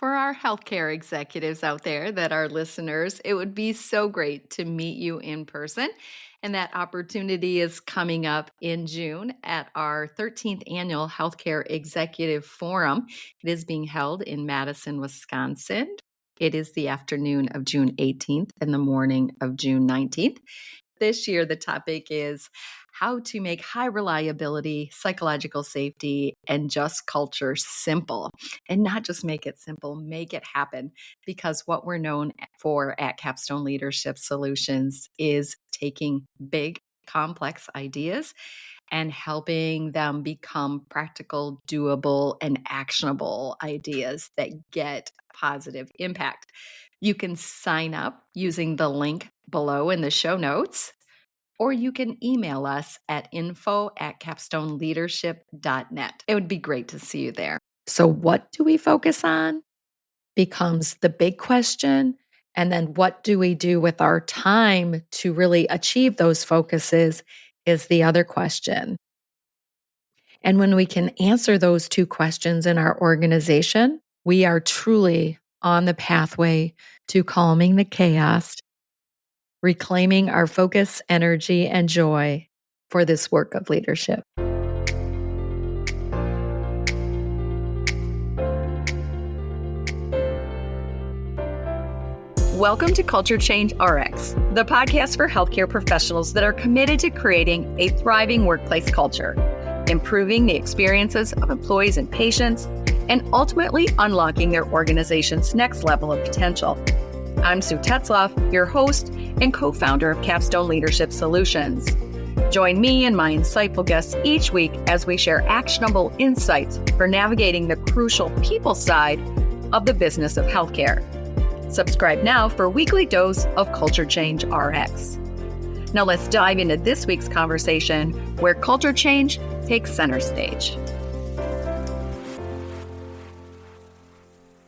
For our healthcare executives out there that are listeners, it would be so great to meet you in person. And that opportunity is coming up in June at our 13th annual Healthcare Executive Forum. It is being held in Madison, Wisconsin. It is the afternoon of June 18th and the morning of June 19th. This year, the topic is how to make high reliability, psychological safety, and just culture simple. And not just make it simple, make it happen. Because what we're known for at Capstone Leadership Solutions is taking big, complex ideas and helping them become practical, doable, and actionable ideas that get positive impact. You can sign up using the link below in the show notes, or you can email us at info@capstoneleadership.net. It would be great to see you there. So what do we focus on becomes the big question. And then what do we do with our time to really achieve those focuses is the other question. And when we can answer those two questions in our organization, we are truly on the pathway to calming the chaos, reclaiming our focus, energy, and joy for this work of leadership. Welcome to Culture Change RX, the podcast for healthcare professionals that are committed to creating a thriving workplace culture, improving the experiences of employees and patients, and ultimately unlocking their organization's next level of potential. I'm Sue Tetzlaff, your host and co-founder of Capstone Leadership Solutions. Join me and my insightful guests each week as we share actionable insights for navigating the crucial people side of the business of healthcare. Subscribe now for a weekly dose of Culture Change RX. Now let's dive into this week's conversation where culture change takes center stage.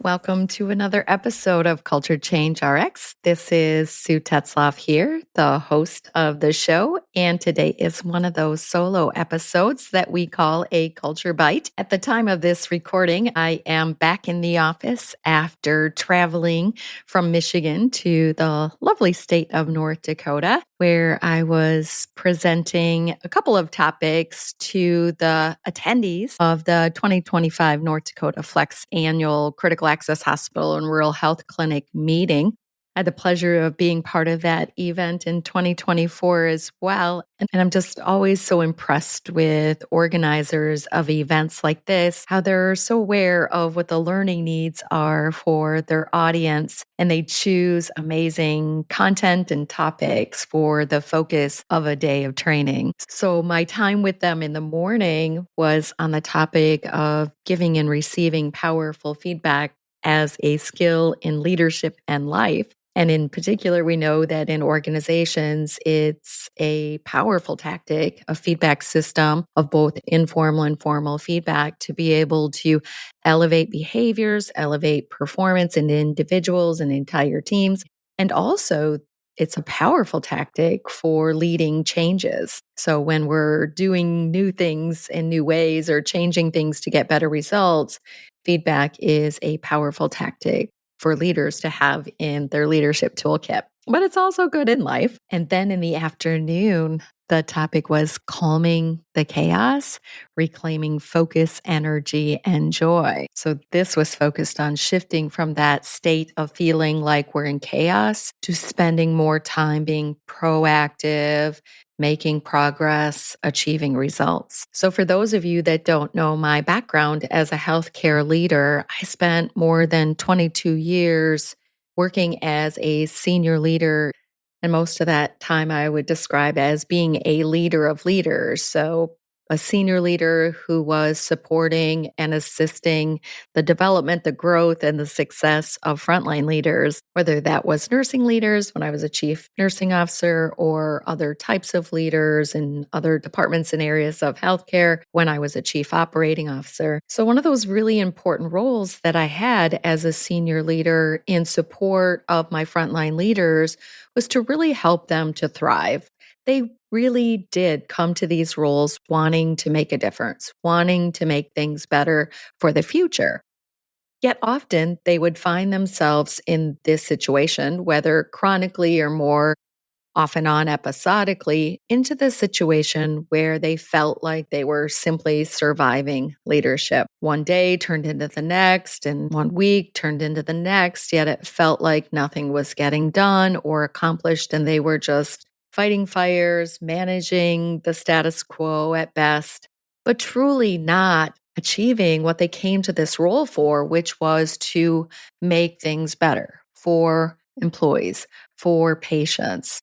Welcome to another episode of Culture Change RX. This is Sue Tetzlaff here, the host of the show, and today is one of those solo episodes that we call a Culture Bite. At the time of this recording, I am back in the office after traveling from Michigan to the lovely state of North Dakota, where I was presenting a couple of topics to the attendees of the 2025 North Dakota Flex Annual Critical Access Hospital and Rural Health Clinic meeting. I had the pleasure of being part of that event in 2024 as well. And I'm just always so impressed with organizers of events like this, how they're so aware of what the learning needs are for their audience. And they choose amazing content and topics for the focus of a day of training. So my time with them in the morning was on the topic of giving and receiving powerful feedback as a skill in leadership and life. And in particular, we know that in organizations, it's a powerful tactic, a feedback system of both informal and formal feedback to be able to elevate behaviors, elevate performance in individuals and entire teams. And also, it's a powerful tactic for leading changes. So when we're doing new things in new ways or changing things to get better results, feedback is a powerful tactic for leaders to have in their leadership toolkit. But it's also good in life. And then in the afternoon, the topic was calming the chaos, reclaiming focus, energy, and joy. So this was focused on shifting from that state of feeling like we're in chaos to spending more time being proactive, making progress, achieving results. So for those of you that don't know my background as a healthcare leader, I spent more than 22 years working as a senior leader. And most of that time I would describe as being a leader of leaders. So a senior leader who was supporting and assisting the development, the growth, and the success of frontline leaders, whether that was nursing leaders when I was a chief nursing officer or other types of leaders in other departments and areas of healthcare when I was a chief operating officer. So one of those really important roles that I had as a senior leader in support of my frontline leaders was to really help them to thrive. They really did come to these roles wanting to make a difference, wanting to make things better for the future. Yet often they would find themselves in this situation, whether chronically or more off and on episodically, into the situation where they felt like they were simply surviving leadership. One day turned into the next, and one week turned into the next, yet it felt like nothing was getting done or accomplished, and they were just fighting fires, managing the status quo at best, but truly not achieving what they came to this role for, which was to make things better for employees, for patients,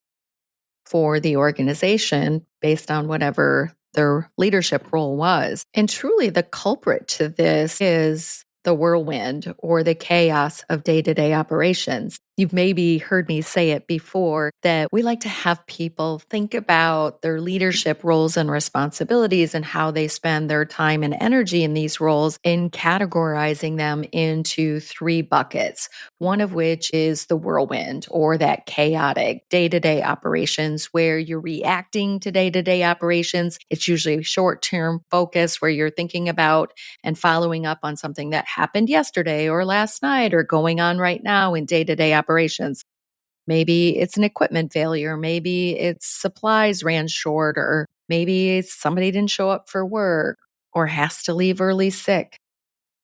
for the organization based on whatever their leadership role was. And truly, the culprit to this is the whirlwind or the chaos of day to day operations. You've maybe heard me say it before that we like to have people think about their leadership roles and responsibilities and how they spend their time and energy in these roles and categorizing them into three buckets, one of which is the whirlwind or that chaotic day to day operations where you're reacting to day operations. It's usually short term focus where you're thinking about and following up on something that happened yesterday or last night or going on right now in day to day operations. Maybe it's an equipment failure. Maybe it's supplies ran short, or maybe it's somebody didn't show up for work or has to leave early sick.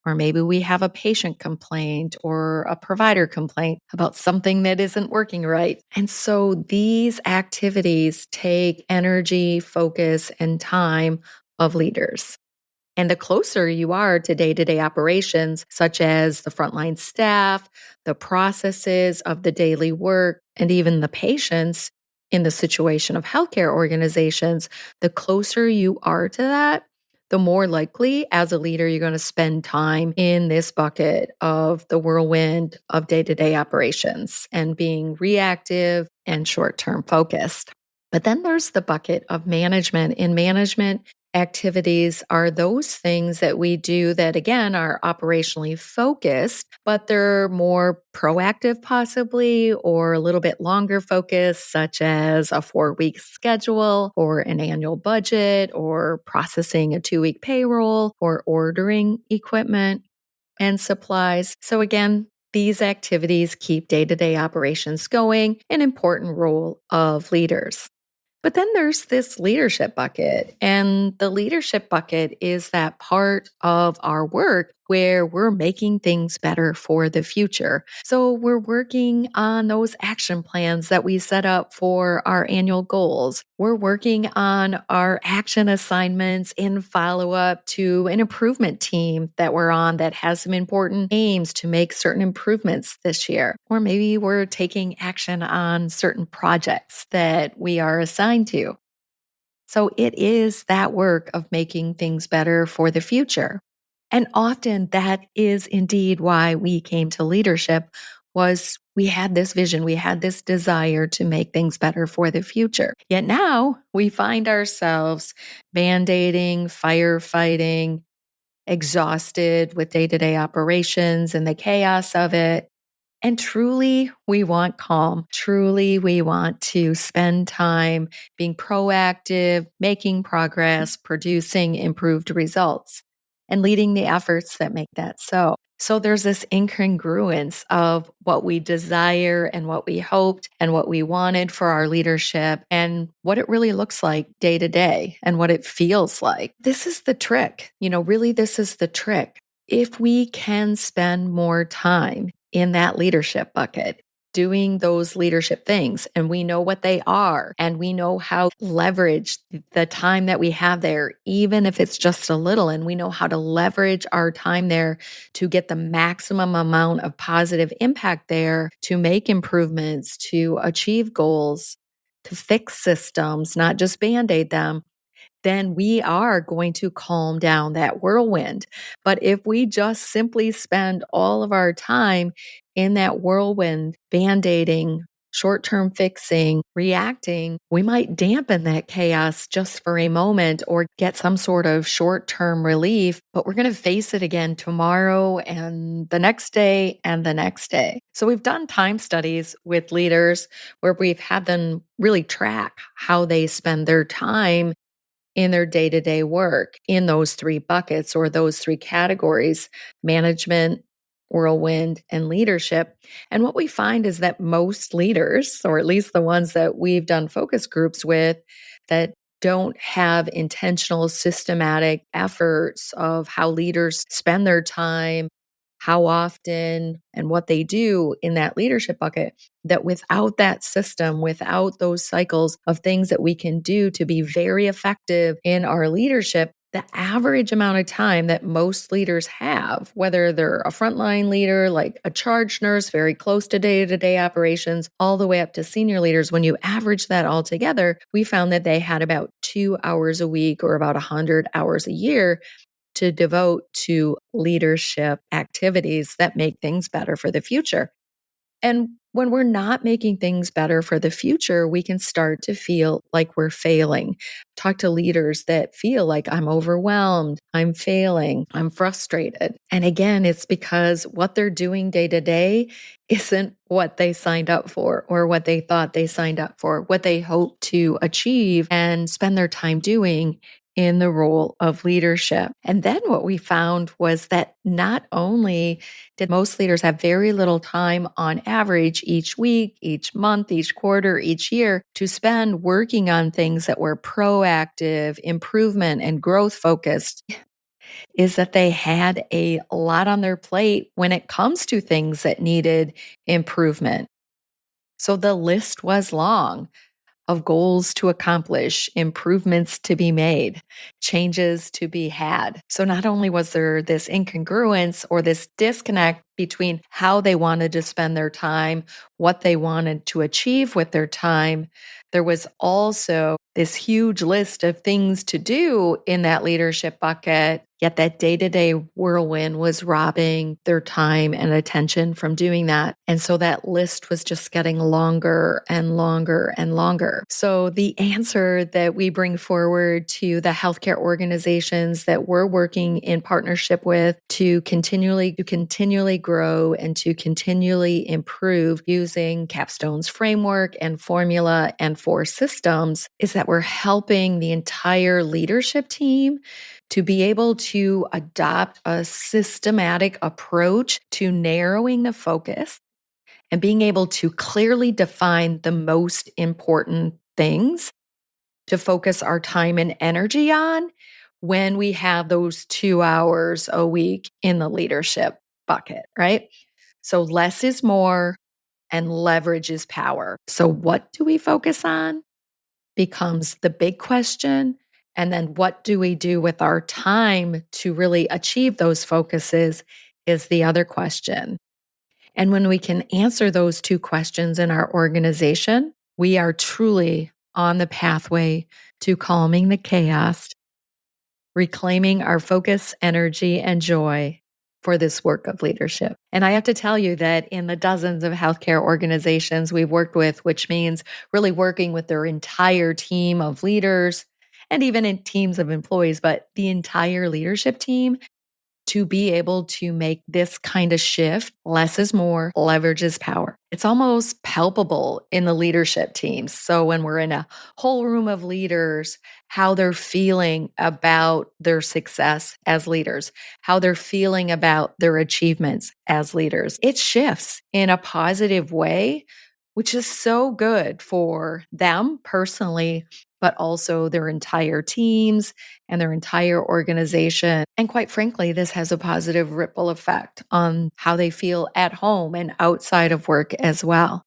Or maybe we have a patient complaint or a provider complaint about something that isn't working right. And so these activities take energy, focus, and time of leaders. And the closer you are to day operations, such as the frontline staff, the processes of the daily work, and even the patients in the situation of healthcare organizations, the closer you are to that, the more likely as a leader you're going to spend time in this bucket of the whirlwind of day operations and being reactive and short term focused. But then there's the bucket of management. In management, activities are those things that we do that, again, are operationally focused, but they're more proactive, possibly, or a little bit longer focused, such as a 4-week schedule or an annual budget or processing a 2-week payroll or ordering equipment and supplies. So, again, these activities keep day to day operations going, an important role of leaders. But then there's this leadership bucket. And the leadership bucket is that part of our work where we're making things better for the future. So we're working on those action plans that we set up for our annual goals. We're working on our action assignments in follow up to an improvement team that we're on that has some important aims to make certain improvements this year. Or maybe we're taking action on certain projects that we are assigned to. So it is that work of making things better for the future. And often that is indeed why we came to leadership was we had this vision, we had this desire to make things better for the future. Yet now we find ourselves band-aiding, firefighting, exhausted with day-to-day operations and the chaos of it. And truly, we want calm. Truly, we want to spend time being proactive, making progress, producing improved results, and leading the efforts that make that so. So there's this incongruence of what we desire and what we hoped and what we wanted for our leadership and what it really looks like day to day and what it feels like. This is the trick. Really, this is the trick. If we can spend more time in that leadership bucket, doing those leadership things, and we know what they are, and we know how to leverage the time that we have there, even if it's just a little, and we know how to leverage our time there to get the maximum amount of positive impact there, to make improvements, to achieve goals, to fix systems, not just band-aid them, then we are going to calm down that whirlwind. But if we just simply spend all of our time in that whirlwind, band-aiding, short-term fixing, reacting, we might dampen that chaos just for a moment or get some sort of short-term relief, but we're going to face it again tomorrow and the next day and the next day. So we've done time studies with leaders where we've had them really track how they spend their time in their day to day work in those three buckets or those three categories: management, whirlwind, and leadership. And what we find is that most leaders, or at least the ones that we've done focus groups with, that don't have intentional, systematic efforts of how leaders spend their time, how often, and what they do in that leadership bucket, that without that system, without those cycles of things that we can do to be very effective in our leadership, the average amount of time that most leaders have, whether they're a frontline leader, like a charge nurse, very close to day operations, all the way up to senior leaders, when you average that all together, we found that they had about 2 hours a week or about 100 hours a year to devote to leadership activities that make things better for the future. And when we're not making things better for the future, we can start to feel like we're failing. Talk to leaders that feel like I'm overwhelmed, I'm failing, I'm frustrated. And again, it's because what they're doing day to day isn't what they signed up for or what they thought they signed up for, what they hope to achieve and spend their time doing in the role of leadership. And then what we found was that not only did most leaders have very little time on average each week, each month, each quarter, each year to spend working on things that were proactive, improvement, and growth focused, is that they had a lot on their plate when it comes to things that needed improvement. So the list was long of goals to accomplish, improvements to be made, changes to be had. So not only was there this incongruence or this disconnect between how they wanted to spend their time, what they wanted to achieve with their time, there was also this huge list of things to do in that leadership bucket. Yet that day-to-day whirlwind was robbing their time and attention from doing that. And so that list was just getting longer and longer and longer. So the answer that we bring forward to the healthcare organizations that we're working in partnership with to continually grow and to continually improve using Capstone's framework and formula and 4 systems is that we're helping the entire leadership team to be able to adopt a systematic approach to narrowing the focus and being able to clearly define the most important things to focus our time and energy on when we have those 2 hours a week in the leadership bucket, right? So less is more and leverage is power. So what do we focus on becomes the big question. And then what do we do with our time to really achieve those focuses is the other question. And when we can answer those 2 questions in our organization, we are truly on the pathway to calming the chaos, reclaiming our focus, energy, and joy for this work of leadership. And I have to tell you that in the dozens of healthcare organizations we've worked with, which means really working with their entire team of leaders and even in teams of employees, but the entire leadership team, to be able to make this kind of shift, less is more, leverage is power. It's almost palpable in the leadership teams. So when we're in a whole room of leaders, how they're feeling about their success as leaders, how they're feeling about their achievements as leaders, it shifts in a positive way, which is so good for them personally, but also their entire teams and their entire organization. And quite frankly, this has a positive ripple effect on how they feel at home and outside of work as well.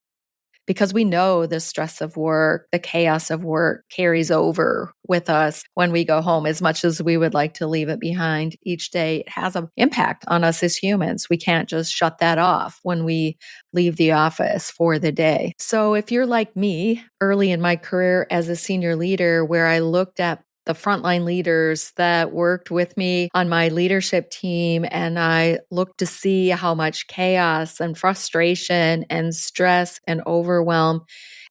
Because we know the stress of work, the chaos of work carries over with us when we go home. As much as we would like to leave it behind each day, it has an impact on us as humans. We can't just shut that off when we leave the office for the day. So if you're like me, early in my career as a senior leader, where I looked at the frontline leaders that worked with me on my leadership team. And I looked to see how much chaos and frustration and stress and overwhelm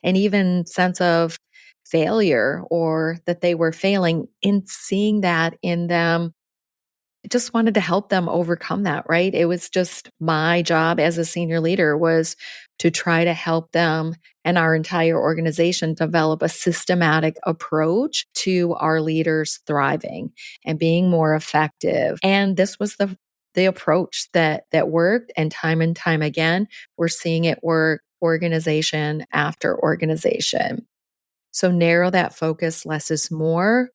and even sense of failure or that they were failing. In seeing that in them, I just wanted to help them overcome that, right? It was just my job as a senior leader was to try to help them and our entire organization develop a systematic approach to our leaders thriving and being more effective. And this was the the approach that worked, and time again, we're seeing it work organization after organization. So narrow that focus, less is more,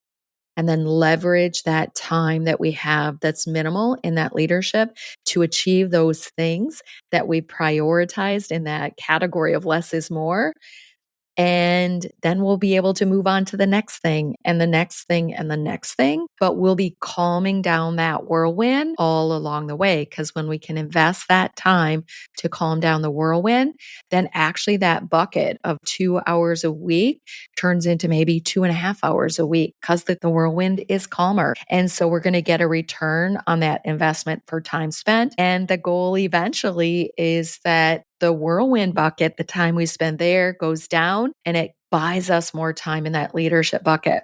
and then leverage that time that we have that's minimal in that leadership to achieve those things that we prioritized in that category of less is more. And then we'll be able to move on to the next thing and the next thing and the next thing. But we'll be calming down that whirlwind all along the way. Because when we can invest that time to calm down the whirlwind, then actually that bucket of 2 hours a week turns into maybe 2.5 hours a week because the whirlwind is calmer. And so we're going to get a return on that investment for time spent. And the goal eventually is that the whirlwind bucket, the time we spend there goes down and it buys us more time in that leadership bucket.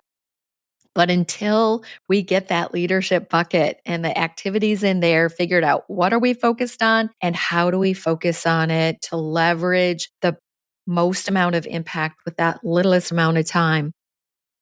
But until we get that leadership bucket and the activities in there figured out, what are we focused on and how do we focus on it to leverage the most amount of impact with that littlest amount of time?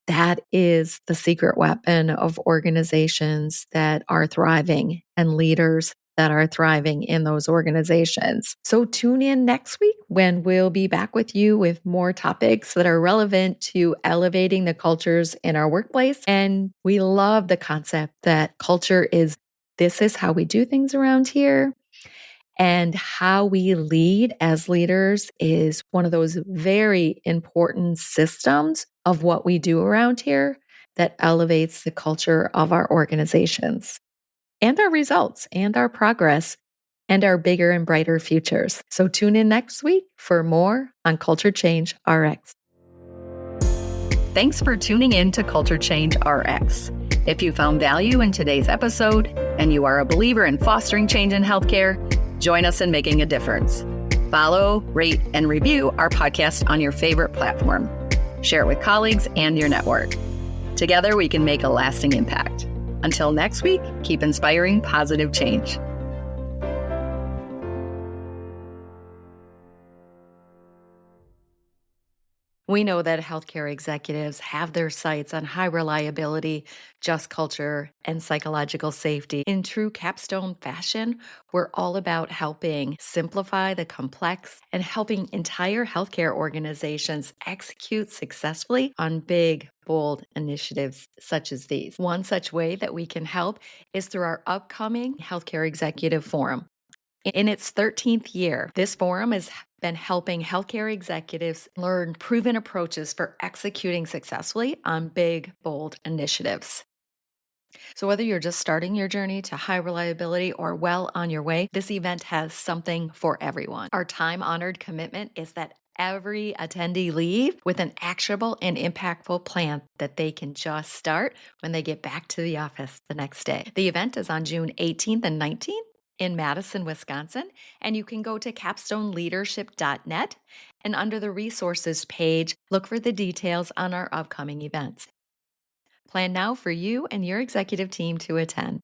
That is the secret weapon of organizations that are thriving and leaders that are thriving in those organizations. So tune in next week when we'll be back with you with more topics that are relevant to elevating the cultures in our workplace. And we love the concept that culture is this is how we do things around here. And how we lead as leaders is one of those very important systems of what we do around here that elevates the culture of our organizations and our results and our progress and our bigger and brighter futures. So tune in next week for more on Culture Change RX. Thanks for tuning in to Culture Change RX. If you found value in today's episode and you are a believer in fostering change in healthcare, join us in making a difference. Follow, rate, and review our podcast on your favorite platform. Share it with colleagues and your network. Together, we can make a lasting impact. Until next week, keep inspiring positive change. We know that healthcare executives have their sights on high reliability, just culture, and psychological safety. In true capstone fashion, we're all about helping simplify the complex and helping entire healthcare organizations execute successfully on big, bold initiatives such as these. One such way that we can help is through our upcoming Healthcare Executive Forum. In its 13th year, this forum has been helping healthcare executives learn proven approaches for executing successfully on big, bold initiatives. So whether you're just starting your journey to high reliability or well on your way, this event has something for everyone. Our time-honored commitment is that every attendee leave with an actionable and impactful plan that they can just start when they get back to the office the next day. The event is on June 18th and 19th. In Madison, Wisconsin, and you can go to capstoneleadership.net and under the resources page, look for the details on our upcoming events. Plan now for you and your executive team to attend.